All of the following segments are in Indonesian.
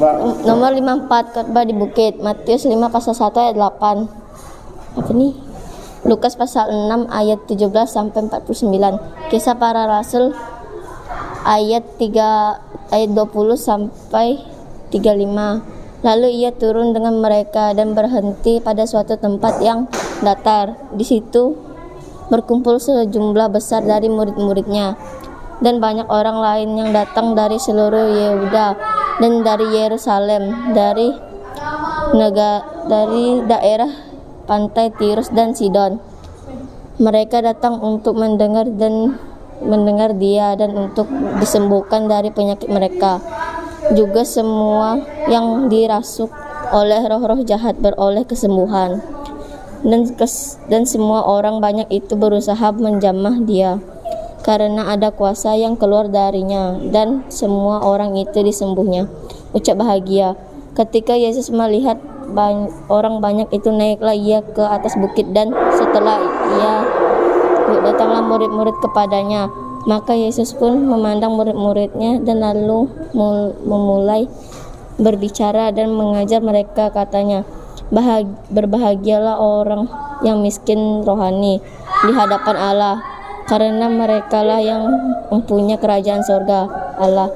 Nomor 54, khotbah di bukit. Matius 5 pasal 1 ayat 8. Apa nih? Lukas pasal 6 ayat 17 sampai 49. Kisah para Rasul ayat 20 sampai 35. Lalu ia turun dengan mereka dan berhenti pada suatu tempat yang datar. Di situ berkumpul sejumlah besar dari murid-muridnya dan banyak orang lain yang datang dari seluruh Yehuda dan dari Yerusalem, dari daerah pantai Tirus dan Sidon. Mereka datang untuk mendengar dia dan untuk disembuhkan dari penyakit mereka. Juga semua yang dirasuk oleh roh-roh jahat beroleh kesembuhan. Dan semua orang banyak itu berusaha menjamah dia, karena ada kuasa yang keluar darinya, dan semua orang itu disembuhnya. Ucap bahagia. Ketika Yesus melihat orang banyak itu, naiklah ia ke atas bukit, dan setelah ia datanglah murid-murid kepadanya. Maka Yesus pun memandang murid-muridnya dan lalu memulai berbicara dan mengajar mereka, katanya, berbahagialah orang yang miskin rohani di hadapan Allah, karena merekalah yang mempunyai kerajaan surga Allah.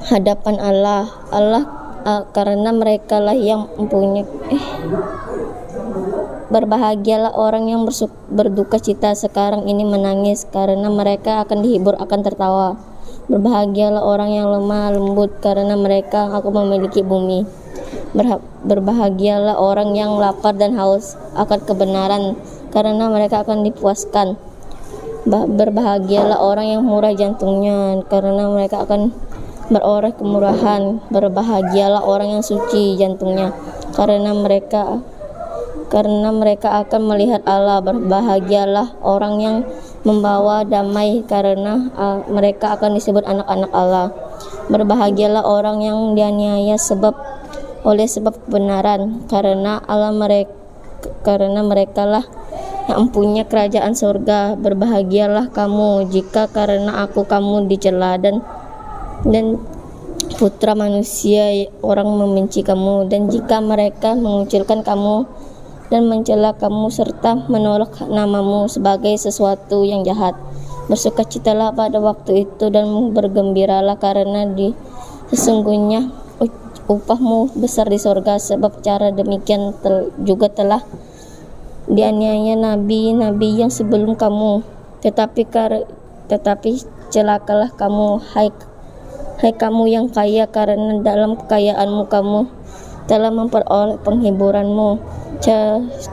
Hadapan Allah karena merekalah yang mempunyai Berbahagialah orang yang berduka cita sekarang ini menangis, karena mereka akan dihibur, akan tertawa. Berbahagialah orang yang lemah lembut, karena mereka akan memiliki bumi. Berbahagialah orang yang lapar dan haus akan kebenaran, karena mereka akan dipuaskan. Berbahagialah orang yang murah jantungnya, karena mereka akan beroleh kemurahan. Berbahagialah orang yang suci jantungnya, karena mereka akan melihat Allah. Berbahagialah orang yang membawa damai, karena mereka akan disebut anak-anak Allah. Berbahagialah orang yang dianiaya oleh sebab kebenaran, karena merekalah yang mempunyai kerajaan surga. Berbahagialah kamu jika karena aku kamu dicela dan putra manusia orang membenci kamu, dan jika mereka mengucilkan kamu dan mencela kamu serta menolak namamu sebagai sesuatu yang jahat. Bersukacitalah pada waktu itu dan bergembiralah, karena sesungguhnya upahmu besar di sorga, sebab cara demikian juga telah dianiaya nabi-nabi yang sebelum kamu. Tetapi celakalah kamu, hai kamu yang kaya, karena dalam kekayaanmu kamu telah memperoleh penghiburanmu.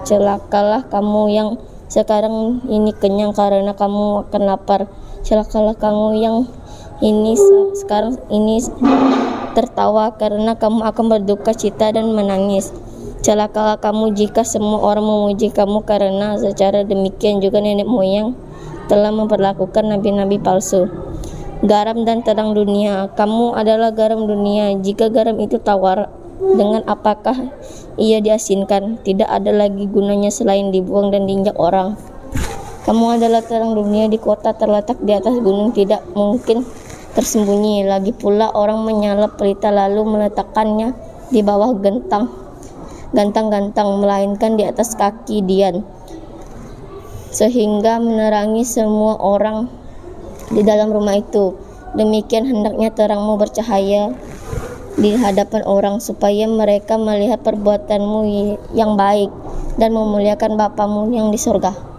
Celakalah kamu yang sekarang ini kenyang, karena kamu akan lapar. Celakalah kamu yang sekarang ini tertawa, karena kamu akan berduka cita dan menangis. Celakalah kamu jika semua orang memuji kamu, karena secara demikian juga nenek moyang telah memperlakukan nabi-nabi palsu. Garam dan terang dunia. Kamu adalah garam dunia. Jika garam itu tawar, dengan apakah ia diasinkan? Tidak ada lagi gunanya selain dibuang dan diinjak orang. Kamu adalah terang dunia di kota terletak di atas gunung, tidak mungkin tersembunyi. Lagi pula orang menyalap pelita lalu meletakkannya di bawah gantang-gantang, melainkan di atas kaki dian, sehingga menerangi semua orang di dalam rumah itu. Demikian hendaknya terangmu bercahaya di hadapan orang, supaya mereka melihat perbuatanmu yang baik dan memuliakan Bapamu yang di surga.